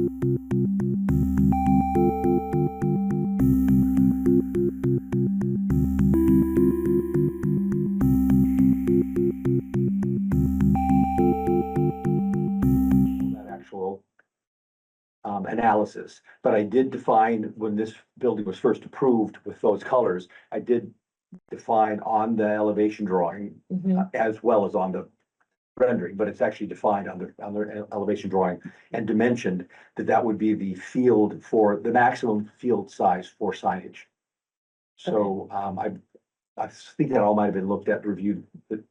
That actual analysis, but I did define when this building was first approved with those colors, I did define on the elevation drawing as well as on the rendering, but it's actually defined on the elevation drawing and dimensioned that would be the field for the maximum field size for signage. So I think that all might have been looked at, reviewed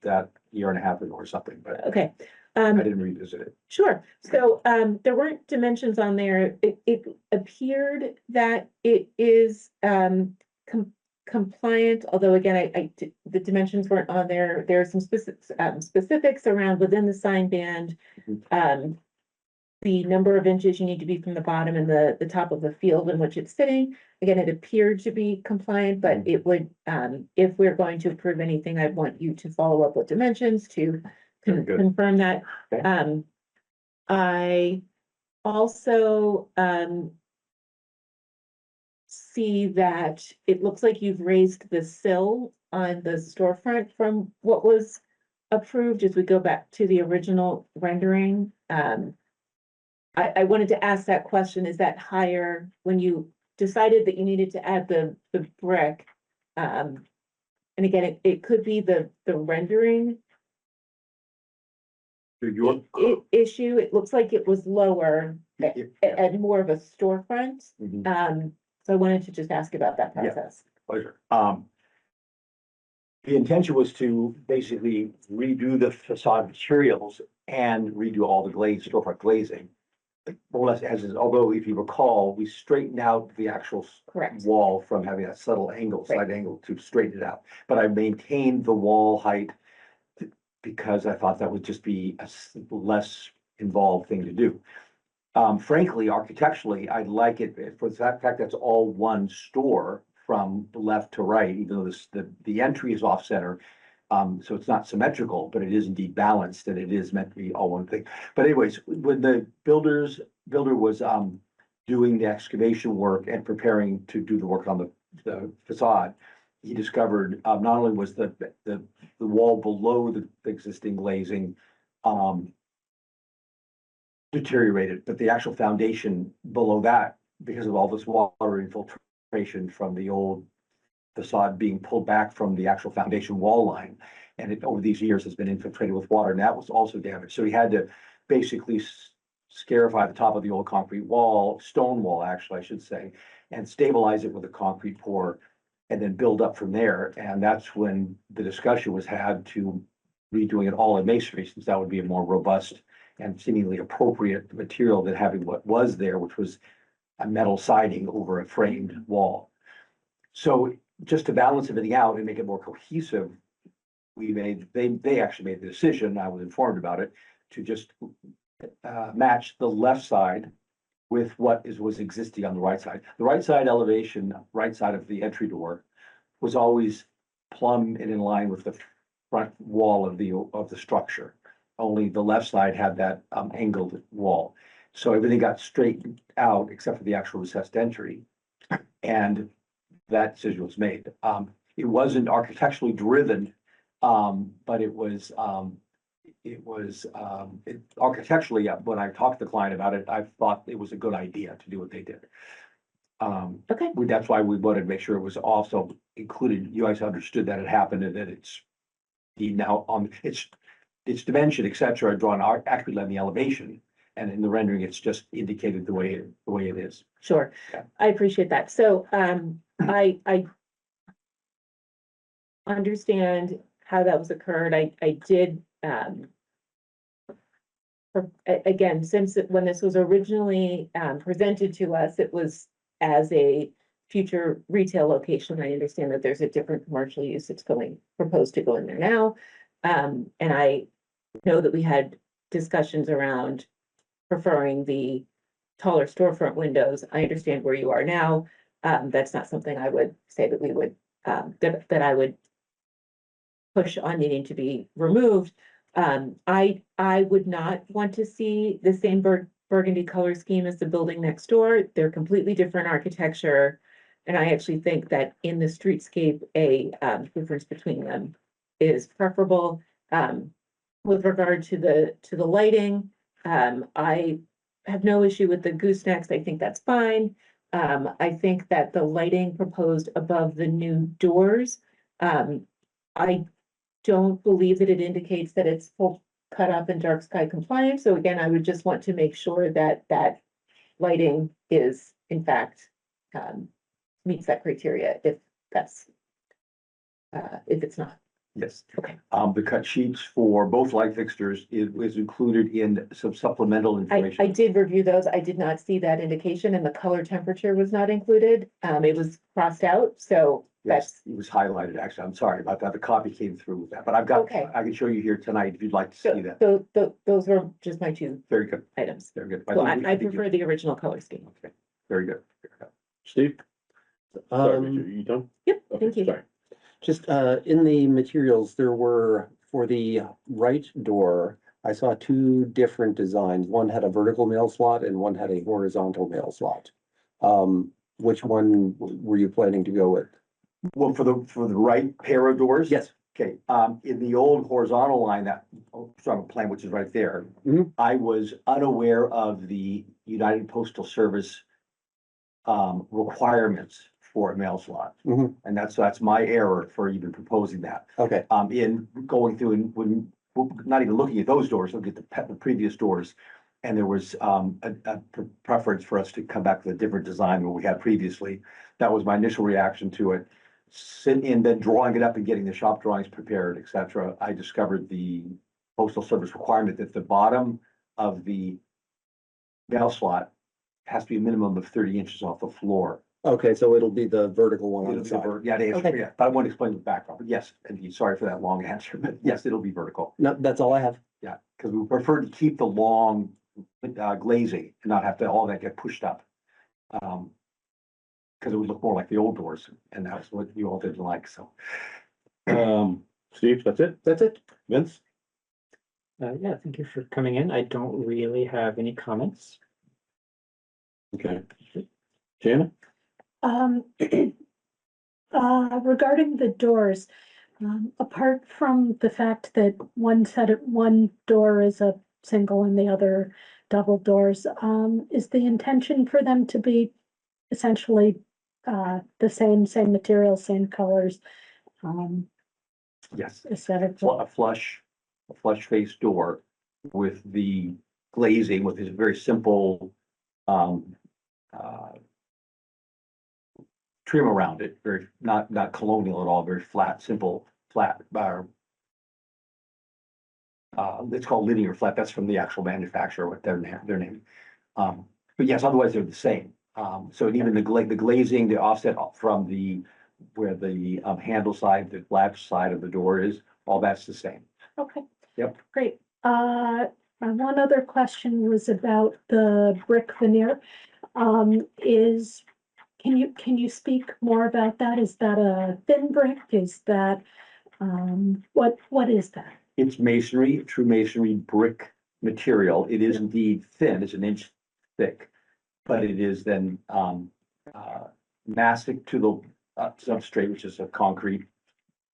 that year and a half ago or something, but Okay. I didn't revisit it. Sure. So there weren't dimensions on there. It appeared that it is compliant, although again, the dimensions weren't on there. There are some specifics around within the sign band. The number of inches you need to be from the bottom and the top of the field in which it's sitting. Again, it appeared to be compliant, but it would, if we're going to approve anything, I want you to follow up with dimensions to confirm that. Okay. I also see that it looks like you've raised the sill on the storefront from what was approved as we go back to the original rendering. I wanted to ask that question, is that higher when you decided that you needed to add the brick? And again, it could be the rendering issue. It looks like it was lower at more of a storefront. So I wanted to just ask about that process. Pleasure. The intention was to basically redo the facade materials and redo all the storefront glazing. More or less as is, although if you recall, we straightened out the actual wall from having a subtle angle, slight angle, to straighten it out. But I maintained the wall height because I thought that would just be a less involved thing to do. Frankly, architecturally, I like it for the fact that's all one store from left to right, even though the entry is off center. So it's not symmetrical, but it is indeed balanced, and it is meant to be all one thing. But anyways, when the builder was doing the excavation work and preparing to do the work on the facade, he discovered not only was the wall below the existing glazing deteriorated, but the actual foundation below that, because of all this water infiltration from the old facade being pulled back from the actual foundation wall line, and it over these years has been infiltrated with water, and that was also damaged. So he had to basically scarify the top of the old concrete wall, stone wall actually, I should say, and stabilize it with a concrete pour, and then build up from there. And that's when the discussion was had to redoing it all in masonry, since that would be a more robust and seemingly appropriate material than having what was there, which was a metal siding over a framed wall. So just to balance everything out and make it more cohesive, they actually made the decision, I was informed about it, to just match the left side with what was existing on the right side. The right side elevation, right side of the entry door, was always plumb and in line with the front wall of the structure. Only the left side had that angled wall. So everything got straightened out except for the actual recessed entry, and that decision was made. It wasn't architecturally driven, but it was architecturally, when I talked to the client about it, I thought it was a good idea to do what they did. Okay. That's why we wanted to make sure it was also included. You guys understood that it happened and that it's now on its dimension, et cetera, are drawn accurately on the elevation, and in the rendering, it's just indicated the way it is. Sure. Yeah. I appreciate that. So I understand how that was occurred. I did again, since when this was originally presented to us, it was as a future retail location. I understand that there's a different commercial use that's proposed to go in there now. And I know that we had discussions around preferring the taller storefront windows. I understand where you are now. That's not something I would say that we would, that I would push on needing to be removed. I would not want to see the same burgundy color scheme as the building next door. They're completely different architecture. And I actually think that in the streetscape, a difference between them is preferable. With regard to the lighting, I have no issue with the goosenecks. I think that's fine. I think that the lighting proposed above the new doors, I don't believe that it indicates that it's full cut up and dark sky compliant. So again, I would just want to make sure that that lighting is in fact meets that criteria if that's if it's not. Yes. Okay. The cut sheets for both light fixtures is included in some supplemental I information. did review those. I did not see that indication and the color temperature was not included. It was crossed out, so Yes, that's it was highlighted, actually. I'm sorry about that. The copy came through with that, but I've got, Okay. I can show you here tonight if you'd like to see that. those were just my two Very good, items. very good. So think we- I think you- prefer the original color scheme. Okay, very good. Steve? Sorry, Um, Richard, you done? Yep, Okay, thank you. sorry. just, in the materials, there were, for the right door, I saw two different designs. One had a vertical mail slot and one had a horizontal mail slot. Which one were you planning to go with? Well, for the right pair of doors? Yes. Okay, in the old horizontal line, that, strong plan, which is right there. Mhm. I was unaware of the United Postal Service requirements for a mail slot. Mhm. And that's my error for even proposing that. Okay, In going through and when, not even looking at those doors, looking at the previous doors. And there was a preference for us to come back with a different design than what we had previously. That was my initial reaction to it. And then drawing it up and getting the shop drawings prepared, et cetera, I discovered the Postal Service requirement that the bottom of the mail slot has to be a minimum of 30 inches off the floor. okay, so it'll be the vertical one on It'll the be side. Yeah, the answer, Okay. yeah, but I want to explain the background, but yes, indeed, sorry for that long answer, but yes, it'll be vertical. No, that's all I have. Yeah, because we prefer to keep the long glazing and not have to, all that get pushed up. Because it would look more like the old doors, and that's what you all didn't like, so. Steve, that's it? That's it. Vince? Yeah, thank you for coming in. I don't really have any comments. Okay. Jana? Regarding the doors, apart from the fact that one door is a single and the other double doors, is the intention for them to be essentially the same material, same colors, Yes, aesthetically? a flush face door with the glazing with this very simple trim around it, very, not colonial at all, very flat, simple, flat, it's called linear flat. That's from the actual manufacturer, what their name. But yes, otherwise they're the same. So even the glazing, the offset from where the handle side, the latch side of the door is, all that's the same. Okay. Yep. Great. One other question was about the brick veneer. Can you speak more about that? Is that a thin brick? Is that, what is that? It's masonry, true masonry brick material. It is indeed thin, it's an inch thick, but it is then massive to the substrate, which is a concrete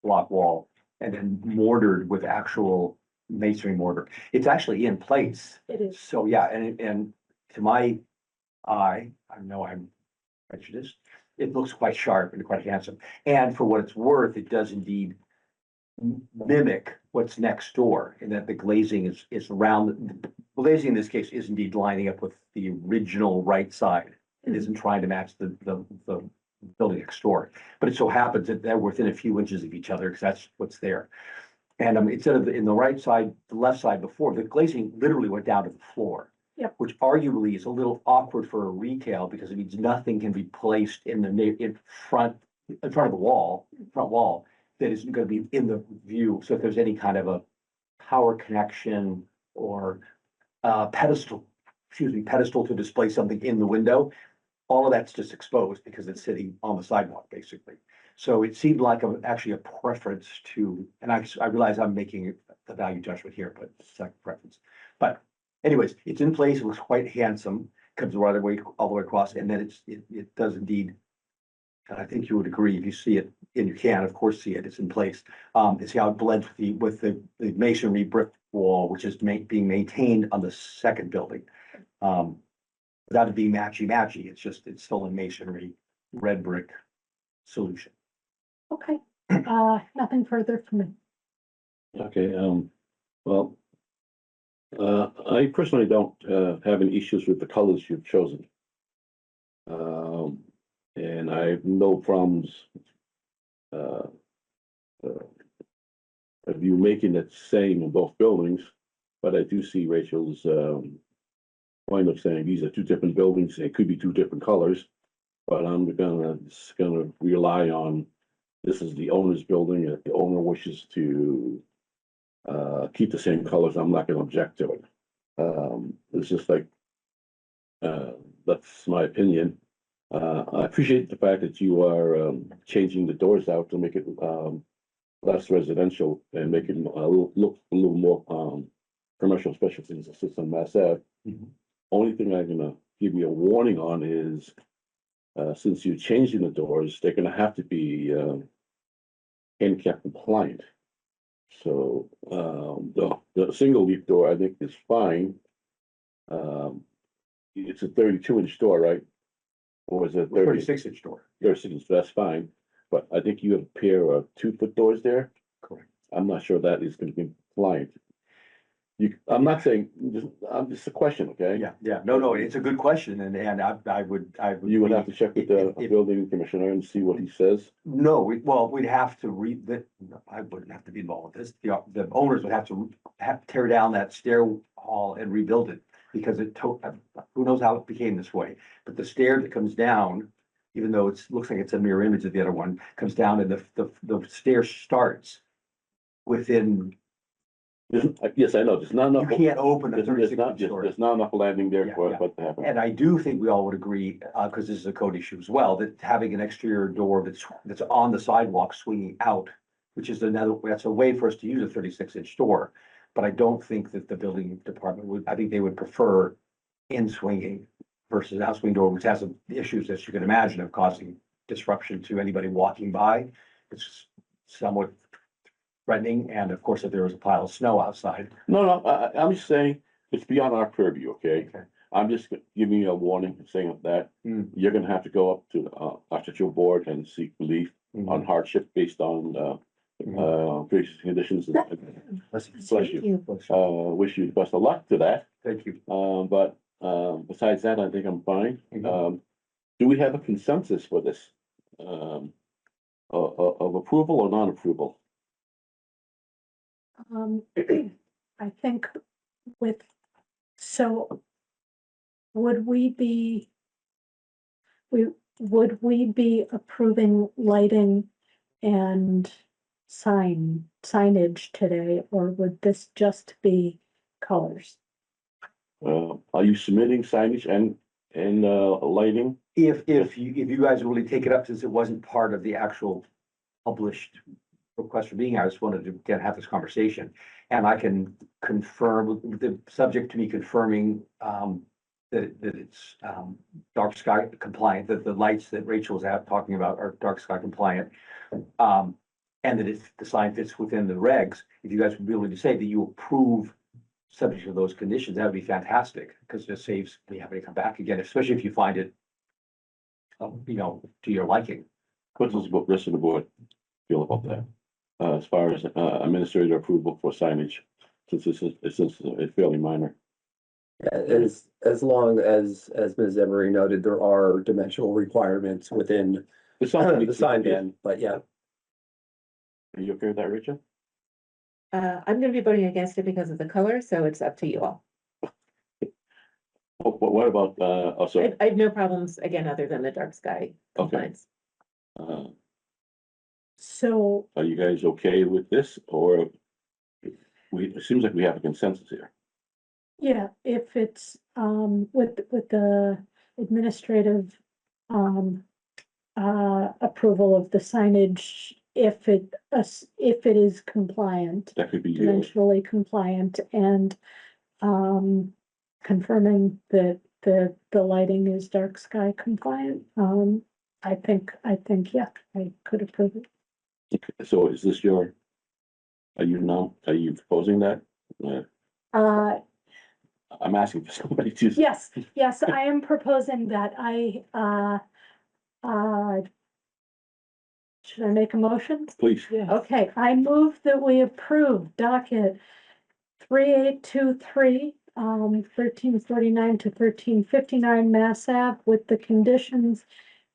block wall, and then mortared with actual masonry mortar. It's actually in place. It is. So, yeah, and to my eye, I know I'm prejudiced, it looks quite sharp and quite handsome. And for what it's worth, it does indeed mimic what's next door, in that the glazing is round. The glazing in this case is indeed lining up with the original right side. It isn't trying to match the building next door, but it so happens that they're within a few inches of each other because that's what's there. And instead of in the right side, the left side before, the glazing literally went down to the floor. Yep. Which arguably is a little awkward for a retail because it means nothing can be placed in front of the front wall that isn't going to be in the view. So if there's any kind of a power connection or pedestal to display something in the window, all of that's just exposed because it's sitting on the sidewalk, basically. So it seemed like actually a preference to, and I realize I'm making the value judgment here, but it's like a preference. But anyways, it's in place, it looks quite handsome, comes right away, all the way across, and then it does indeed. And I think you would agree, if you see it, and you can, of course, see it, it's in place. And see how it blends with the masonry brick wall, which is being maintained on the second building. Without it being matchy, it's still a masonry red brick solution. Okay, nothing further from me. Okay, well, I personally don't, have any issues with the colors you've chosen. And I have no problems, of you making it same in both buildings, but I do see Rachel's, point of saying these are two different buildings, it could be two different colors. But I'm just gonna rely on, this is the owner's building, if the owner wishes to keep the same colors, I'm not gonna object to it. It's just like, that's my opinion. I appreciate the fact that you are changing the doors out to make it less residential and make it look a little more commercial, especially since it sits on Mass Ave. Mhm. Only thing I'm gonna give you a warning on is, since you're changing the doors, they're gonna have to be handicap compliant. So the single leaf door, I think, is fine. It's a 32-inch door, right? Or is it 36-inch door. 36, so that's fine. But I think you have a pair of 2-foot doors there. Correct. I'm not sure that is gonna be compliant. I'm not saying, just a question, okay? Yeah, no, it's a good question, and I would. You would have to check with the if- building commissioner and see what he says. No, we'd have to I wouldn't have to be involved with this. The owners would have to tear down that stair hall and rebuild it. Because who knows how it became this way, but the stair that comes down, even though looks like it's a mirror image of the other one, comes down and the stair starts within, Yes, I know, there's not you enough. can't open a There's 36-inch not, door. there's not enough landing there Yeah, for yeah. it to happen. And I do think we all would agree, because this is a code issue as well, that having an exterior door that's on the sidewalk swinging out, which is that's a way for us to use a 36-inch door. But I don't think that the building department I think they would prefer in swinging versus out swing door, which has some issues, as you can imagine, of causing disruption to anybody walking by. It's somewhat threatening, and of course, if there was a pile of snow outside. No, I'm just saying, it's beyond our purview, okay? Okay. I'm just giving you a warning, saying that Hmm. you're gonna have to go up to the architectural board and seek relief on hardship based on previous conditions. Bless you. Wish you the best of luck to that. Thank you. But besides that, I think I'm fine. Mhm. Do we have a consensus for this? Of approval or non-approval? I think would we be approving lighting and signage today, or would this just be colors? Are you submitting signage and lighting? If you guys really take it up, since it wasn't part of the actual published request for being here, I just wanted to have this conversation. And I can confirm, the subject to me confirming that it's dark sky compliant, that the lights that Rachel was talking about are dark sky compliant. And that if the sign fits within the regs, if you guys would be willing to say that you approve subject to those conditions, that would be fantastic, because it just saves me having to come back again, especially if you find it to your liking. What does the rest of the board feel about that? As far as administrator approval for signage, since it's fairly minor. As long as Ms. Emery noted, there are dimensional requirements within It's something the sign ban, but yeah. Are you okay with that, Richard? I'm gonna be voting against it because of the color, so it's up to you all. What about, also, I have no problems, again, other than the dark sky compliance. So, are you guys okay with this, or it seems like we have a consensus here? yeah, if it's, with the administrative, approval of the signage, if it is compliant, That could be, dimensionally compliant, and, confirming that the lighting is dark sky compliant. I think, yeah, I could approve it. So is this your, are you proposing that? I'm asking for somebody to. Yes, yes, I am proposing that should I make a motion? Please. Okay, I move that we approve docket 3823, 1349 to 1359 Mass Ave with the conditions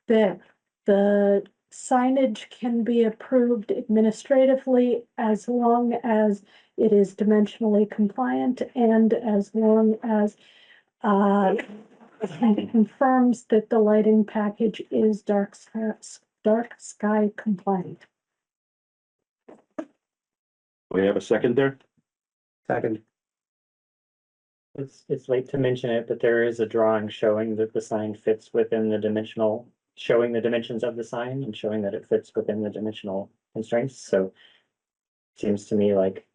that the signage can be approved administratively as long as it is dimensionally compliant and as long as it confirms that the lighting package is dark sky compliant. We have a second there? Second. It's late to mention it, but there is a drawing showing that the sign fits within the dimensional, showing the dimensions of the sign and showing that it fits within the dimensional constraints, so. Seems to me like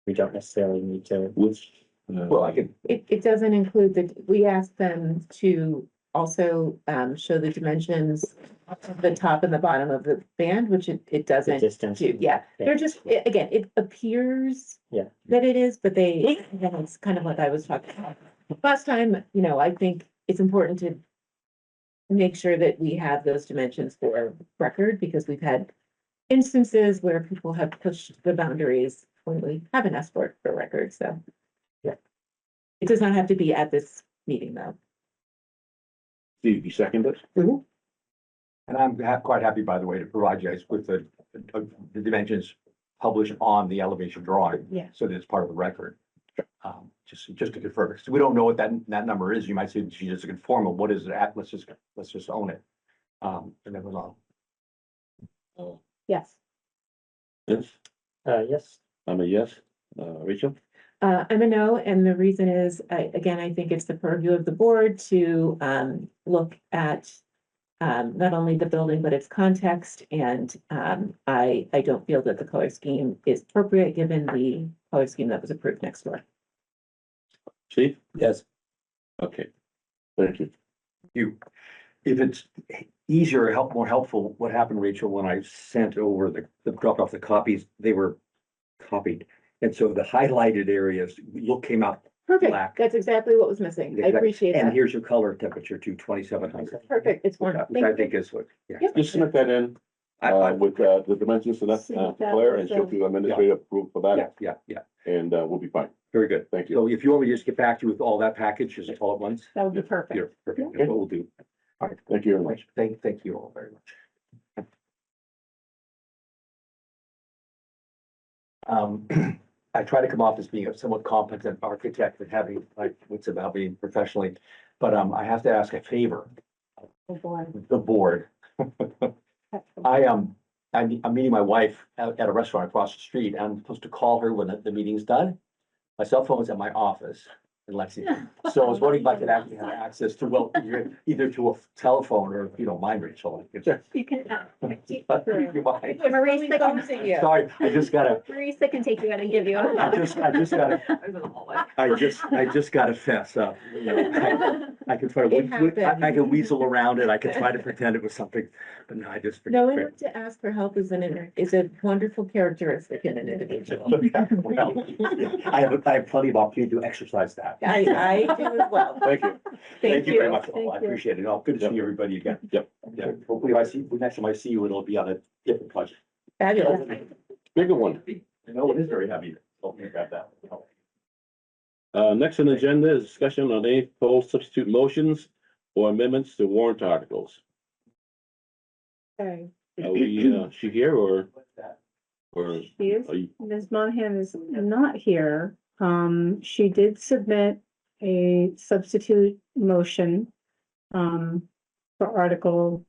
we don't necessarily need to. Which, Well, I could, It doesn't include we asked them to also, show the dimensions of the top and the bottom of the band, which it The doesn't distance. do. Yeah, they're just, again, it appears Yeah. that it is, but again, it's kind of like I was talking about last time, I think it's important to make sure that we have those dimensions for record, because we've had instances where people have pushed the boundaries when we haven't asked for it for record, so. Yeah. It does not have to be at this meeting, though. Steve, you second it? and I'm quite happy, by the way, to provide you guys with the dimensions published on the elevation drawing. Yeah. So that it's part of the record. Just to confirm, because we don't know what that number is. You might say, gee, it's a conformal, what is it at? Let's just own it. And then we'll know. Yes. Yes, Yes, I'm a yes. Rachel? I'm a no, and the reason is, I think it's the purview of the board to, look at, not only the building, but its context, and, I don't feel that the color scheme is appropriate, given the color scheme that was approved next door. Steve? Yes. Okay. Thank you. If it's easier, more helpful, what happened, Rachel, when I sent over dropped off the copies, they were copied. And so the highlighted areas came out Perfect, black. that's exactly what was missing. I Exactly. appreciate And that. here's your color temperature to 2700. Perfect, it's warm. Which I Thank you. think is what, yeah. Yep. Just submit that in, with, the dimensions and that's, Claire, and she'll do administrative approval for that, Yeah, and, we'll be fine. very good. Thank you. So if you want me to just get back to you with all that package, just all at once, That would be perfect. you're perfect. That's what we'll do. All right, Thank you very much. thank you all very much. I try to come off as being a somewhat competent architect and having like wits about me professionally, but I have to ask a favor. Oh, boy. The board. I'm meeting my wife at a restaurant across the street, and I'm supposed to call her when the meeting's done. My cell phone's at my office in Lexington, so I was wondering if I could actually have access to, either to a telephone or, if you don't mind, Rachel. I could- You can, You mind? Marisa can, Sorry, I just gotta, Marisa can take you out and give you. I just gotta, I just gotta fess up. I can try It to, I happens. can weasel around it, I can try to pretend it was something, but no, I just. Knowing what to ask for help is a wonderful characteristic in an individual. Well, I have plenty of opportunity to exercise that. I do as well. Thank you. Thank you very much, Thank all. I you. appreciate it. No, good to see everybody again. Yep. Yeah, hopefully next time I see you, it'll be on a different project. Fabulous. Bigger one. No, it is very heavy. Help me grab that. Next on the agenda is discussion on any proposed substitute motions or amendments to warrant articles. Okay, Are we, she here or she is, are you? Ms. Monahan is not here. She did submit a substitute motion for Article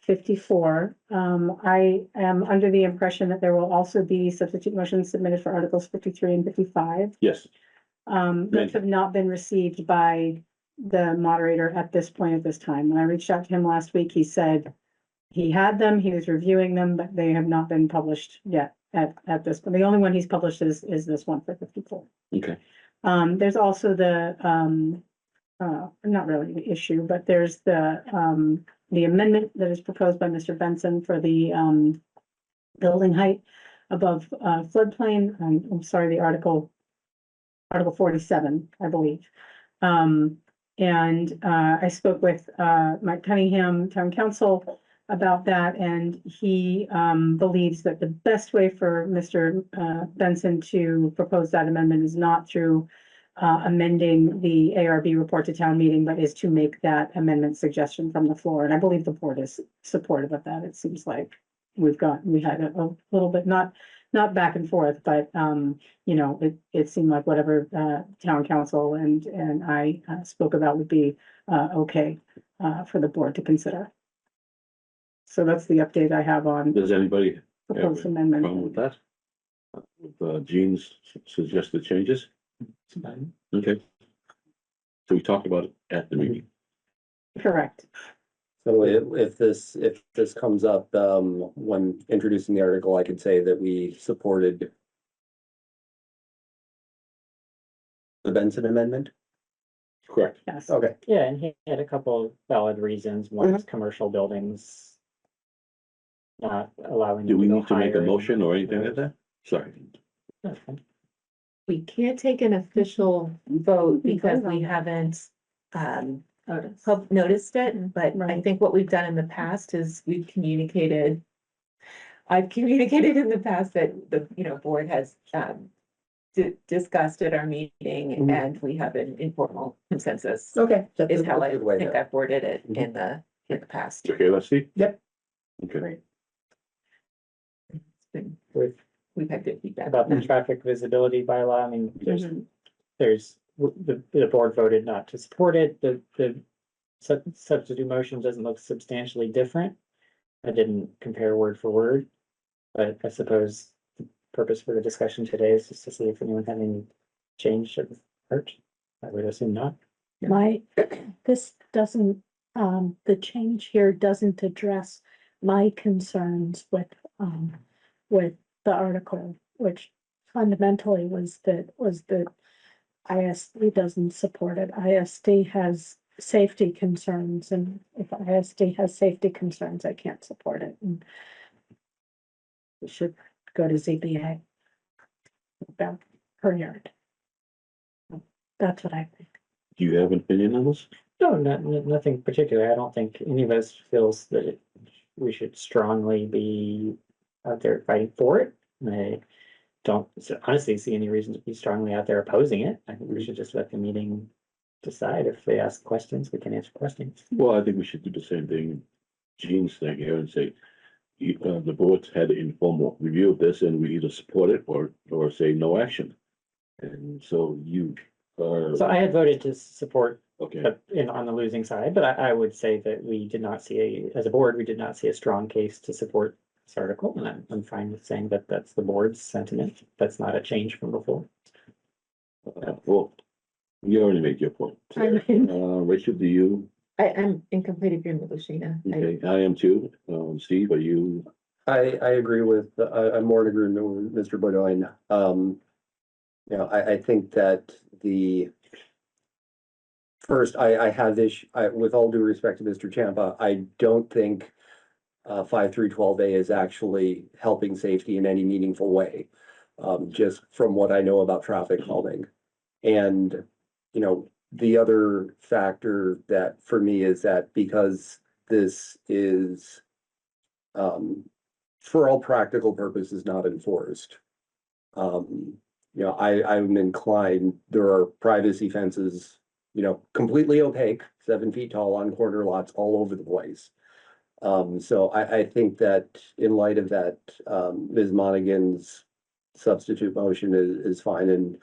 54. I am under the impression that there will also be substitute motions submitted for Articles 53 and 55. Yes. Those have not been received by the moderator at this point at this time. When I reached out to him last week, he said he had them, he was reviewing them, but they have not been published yet at this, but the only one he's published is this one for 54. Okay. There's also the not really an issue, but there's the amendment that is proposed by Mr. Benson for the, building height above, floodplain. I'm sorry, the Article 47, I believe. I spoke with, Mike Cunningham, Town Council, about that, and he, believes that the best way for Mr. Benson to propose that amendment is not through amending the ARB report to town meeting, but is to make that amendment suggestion from the floor. And I believe the board is supportive of that. It seems like we had a little bit, not back and forth, but, you know, it seemed like whatever, town council and I spoke about would be, okay, for the board to consider. So that's the update I have on Does anybody have proposed a problem with amendment. that? With Jean's suggested changes? Okay. So we talked about it at the meeting. Correct. So if this comes up, when introducing the article, I could say that we supported the Benson amendment. Correct. Yes. Okay. Yeah, and he had a couple valid reasons. One is commercial buildings not allowing. Do them we go need to make a higher. motion or anything like that? Sorry. Okay. We can't take an official vote We can because vote on we that. haven't noticed it, but I Right. think what we've done in the past is we've communicated. I've communicated in the past that the, board has discussed at our meeting Mhm. and we have an informal consensus. Okay. That's Is a how I good way think to- I've worded it Mhm. in the past. Okay, let's see. Yep. Okay. It's been- With We've had good feedback. about on the that. traffic visibility bylaw, I mean, Mhm. the board voted not to support it, the substitute motion doesn't look substantially different. I didn't compare word for word, but I suppose the purpose for the discussion today is just to see if anyone had any change of heart. I would assume not. This doesn't, the change here doesn't address my concerns with the article, which fundamentally was that ISD doesn't support it. ISD has safety concerns, and if ISD has safety concerns, I can't support it. And we should go to ZBA about per yard. That's what I think. Do you have an opinion on this? No, nothing particular. I don't think any of us feels that we should strongly be out there fighting for it. I don't honestly see any reason to be strongly out there opposing it. I think we should just let the meeting decide. If they ask questions, we can answer questions. Well, I think we should do the same thing, Jean's thing here, and say, the board's had an informal review of this and we either support it or say no action. And so you are, So I had voted to support okay, on the losing side, but I would say that we did not see as a board, we did not see a strong case to support this article, and I'm fine with saying that that's the board's sentiment. That's not a change from before. well, you already made your point. I mean- Rachel, do you? I'm in complete agreement with Sheena. Okay, I am too. Steve, are you? I agree with, I'm more in agreement with Mr. Boudin. I think that first, I have this, with all due respect to Mr. Champa, I don't think 5312A is actually helping safety in any meaningful way. Just from what I know about traffic calming. And, the other factor that for me is that because this is for all practical purposes not enforced. I'm inclined, there are privacy fences, completely opaque, 7 feet tall on corner lots all over the place. So I think that in light of that, Ms. Monaghan's substitute motion is fine, and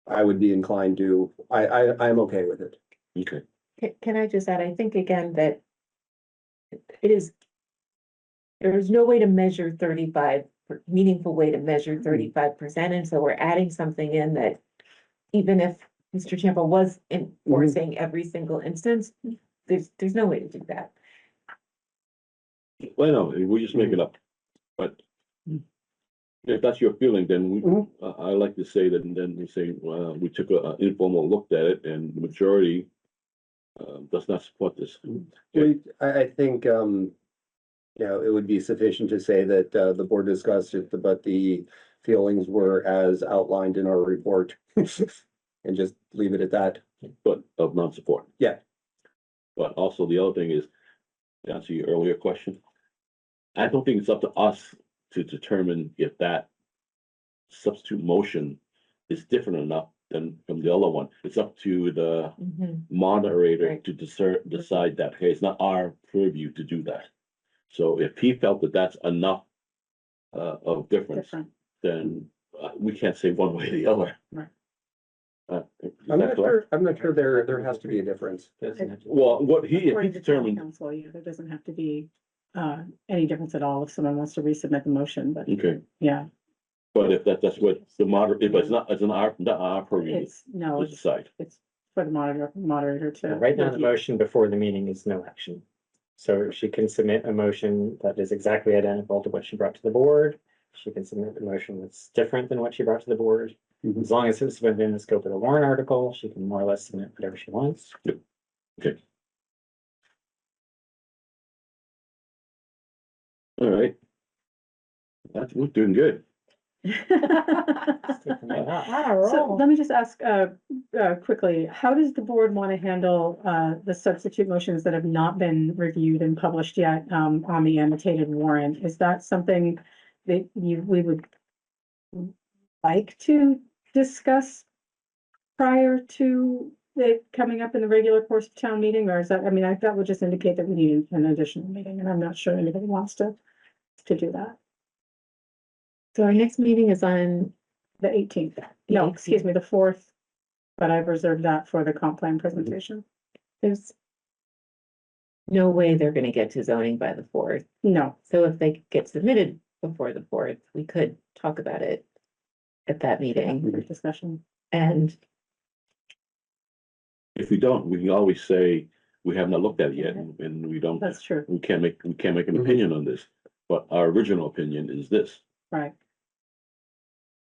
I would be inclined to, I'm okay with it. Okay, Can I just add, I think again that there is no way to measure 35, meaningful way to measure 35%, and so we're adding something in that even if Mr. Champa was enforcing every single instance, there's no way to do that. well, no, we just make it up, but If that's your feeling, then we, Mhm. I like to say that, and then we say, we took a informal look at it and the majority does not support this. I think, it would be sufficient to say that, the board discussed it, but the feelings were as outlined in our report. And just leave it at that. But of non-support. Yeah. But also the other thing is, to answer your earlier question, I don't think it's up to us to determine if that substitute motion is different enough than from the other one. It's up to the Mhm. moderator Right. to decide that, hey, it's not our purview to do that. So if he felt that that's enough of difference, Different. then we can't say one way or the other. Right. Is I'm that not correct? sure, I'm not sure there has to be a difference. Well, what if he According to town determined, council, yeah, there doesn't have to be, any difference at all if someone wants to resubmit the motion, but okay, yeah, but if that's what the moderator, if it's not our purview it's, no, to it's, decide. it's for the moderator to. Right now, the review. motion before the meeting is no action. So she can submit a motion that is exactly identical to what she brought to the board. She can submit a motion that's different than what she brought to the board. Mhm. As long as it's within the scope of the warrant article, she can more or less submit whatever she wants. Okay. All right. We're doing good. So let me just ask, quickly, how does the board want to handle, the substitute motions that have not been reviewed and published yet, on the annotated warrant? Is that something that we would like to discuss prior to it coming up in the regular course of town meeting, or is that, I mean, that would just indicate that we need an additional meeting, and I'm not sure anybody wants to do that. So our next meeting is on, The 18th, The no, excuse 18th. me, the 4th, but I've reserved that for the comp plan presentation. there's no way they're gonna get to zoning by the 4th. No, So if they get submitted before the 4th, we could talk about it at that meeting. brief discussion. And If we don't, we can always say, we have not looked at it yet, and we don't, That's true, we can't make an Mhm. opinion on this. But our original opinion is this. right.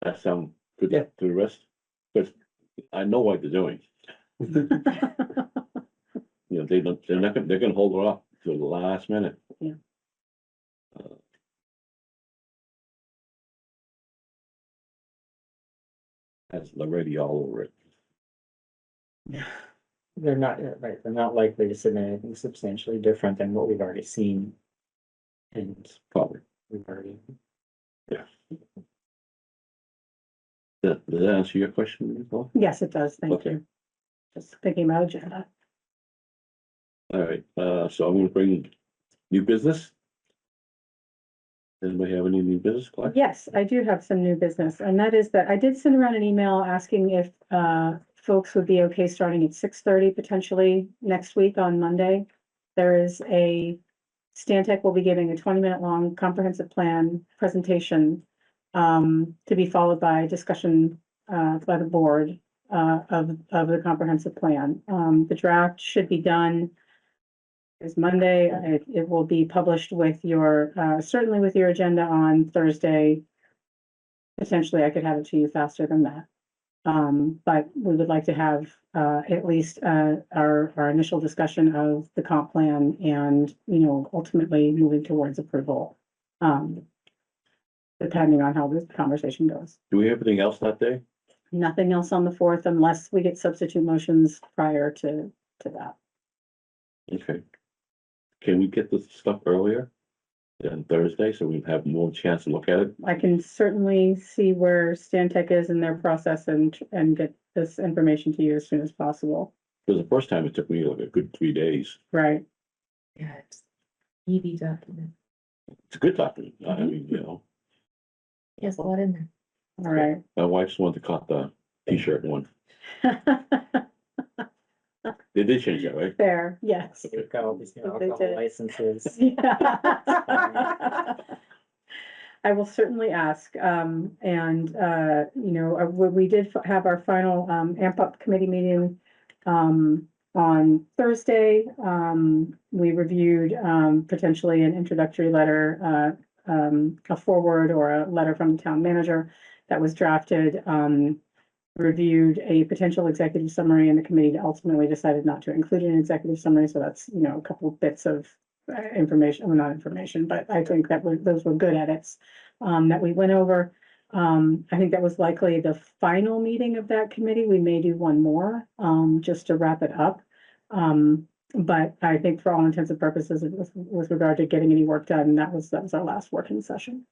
That sound good Yeah. to the rest? Because I know what they're doing. You know, they're gonna hold it off till the last minute. Yeah. Has already all over it. They're not, right, they're not likely to submit anything substantially different than what we've already seen. And Probably. we've already, Does that answer your question, Nicole? Yes, it does, thank Okay. you. Just thinking about agenda. All right, so I'm gonna bring new business. Anybody have any new business, Clark? Yes, I do have some new business, and that is that I did send around an email asking if folks would be okay starting at 6:30 potentially next week on Monday. There is Stantec will be giving a 20-minute long comprehensive plan presentation to be followed by discussion by the board of the comprehensive plan. The draft should be done is Monday. It will be published with your, certainly with your agenda on Thursday. Potentially, I could have it to you faster than that. But we would like to have, at least, our initial discussion of the comp plan and, ultimately moving towards approval. Depending on how this conversation goes. Do we have anything else that day? Nothing else on the 4th unless we get substitute motions prior to that. Okay. Can we get this stuff earlier than Thursday, so we have more chance to look at it? I can certainly see where Stantec is in their process and get this information to you as soon as possible. Because the first time it took me like a good 3 days. Right, yeah, it's EV document. It's a good document. I Mhm. mean, you know, Yes, a lot in there. all right. my wife's wanted to cut the t-shirt one. They did change that, right? Fair, yes. we've got all these new They alcohol did. licenses. I will certainly ask, we did have our final, AMP Up committee meeting, on Thursday. We reviewed, potentially an introductory letter, a forward or a letter from the town manager that was drafted, reviewed a potential executive summary, and the committee ultimately decided not to include an executive summary, so that's, you know, a couple of bits of information, well, not information, but I think that those were good edits, that we went over. I think that was likely the final meeting of that committee. We may do one more, just to wrap it up. But I think for all intents and purposes, with regard to getting any work done, that was our last working session.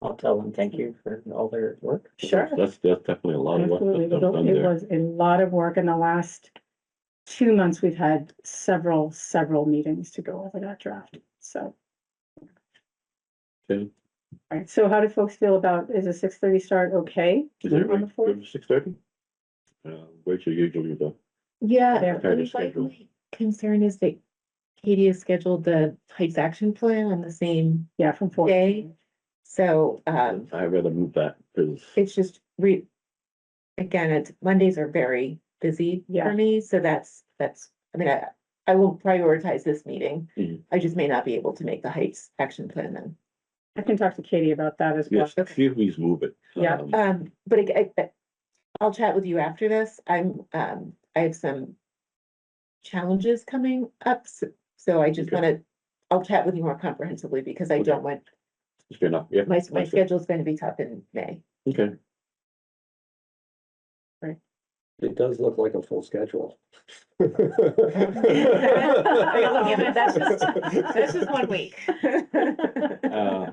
I'll tell them thank you for all their work. Sure. That's definitely a lot of work Absolutely. that's done It there. was a lot of work. In the last 2 months, we've had several meetings to go over that draft, so. Okay. All right, so how do folks feel about, is a 6:30 start okay? Is on everybody the 4th? good for 6:30? Rachel, you're doing the, Yeah, Yeah. Kind of my schedule. only concern is that Katie has scheduled the Heights Action Plan on the same Yeah, from 4. day. So, I'd rather move that, because it's just again, it's Mondays are very busy Yeah. for me, so that's, I mean, I will prioritize this meeting. Mhm. I just may not be able to make the Heights Action Plan then. I can talk to Katie about that as well. yes, see if we can move it. Yeah. But I'll chat with you after this. I have some challenges coming up, so I just Okay. wanna, I'll chat with you more comprehensively because I Okay. don't want, It's fair enough, yeah. my that's good. schedule's gonna be tough in May. Okay, It does look like a full schedule. That's just 1 week.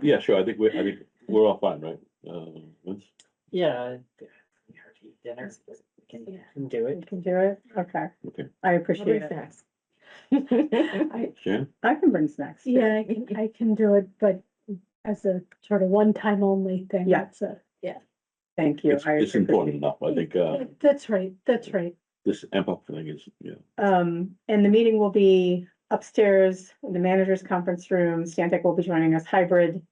yeah, sure, I think we're all fine, right? Vince? Yeah. Dinner, can do You it. can do it? Okay. Okay. I I'll appreciate bring it. snacks. Shannon? I can bring snacks. Yeah, I can do it, but as a sort of one-time only thing. Yeah. That's a, Thank you. It's I important appreciate enough, I think, that's right, that's right. this MPOP thing is, yeah. it. And the meeting will be upstairs in the manager's conference room. Stantec will be joining us hybrid.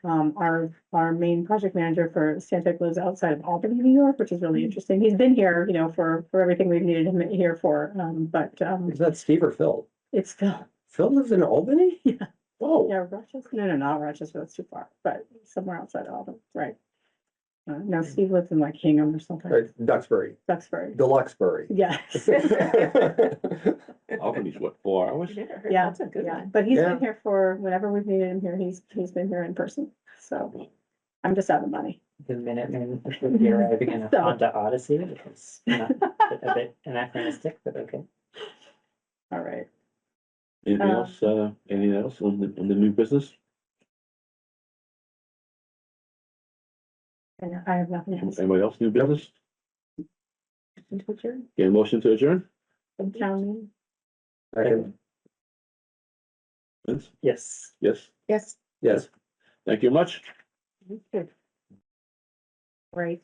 Our main project manager for Stantec lives outside of Albany, New York, which is really interesting. He's been here, you know, for everything we've needed him here for, but, Is that Steve or Phil? it's Phil. Phil lives in Albany? Yeah. Oh, Yeah, Rochester, no, not Rochester, that's too far, but somewhere outside of Albany, right? No, Steve lives in like Hingham or something, Duxbury, Duxbury, Deluxebury. yes. Albany's what, 4 hours? Yeah, That's a good yeah, one. but he's Yeah. been here for, whenever we've needed him here, he's been here in person, so I'm just out of money. The Minutemen should be arriving in a So- Honda Odyssey, which is not a bit anachronistic, but okay. All right, Anything else, on the new business? and I have nothing else. Anybody else, new business? To adjourn? Get a motion to adjourn? From town meeting. Second. Vince? Yes. Yes, Yes. Yes. thank you much. Right.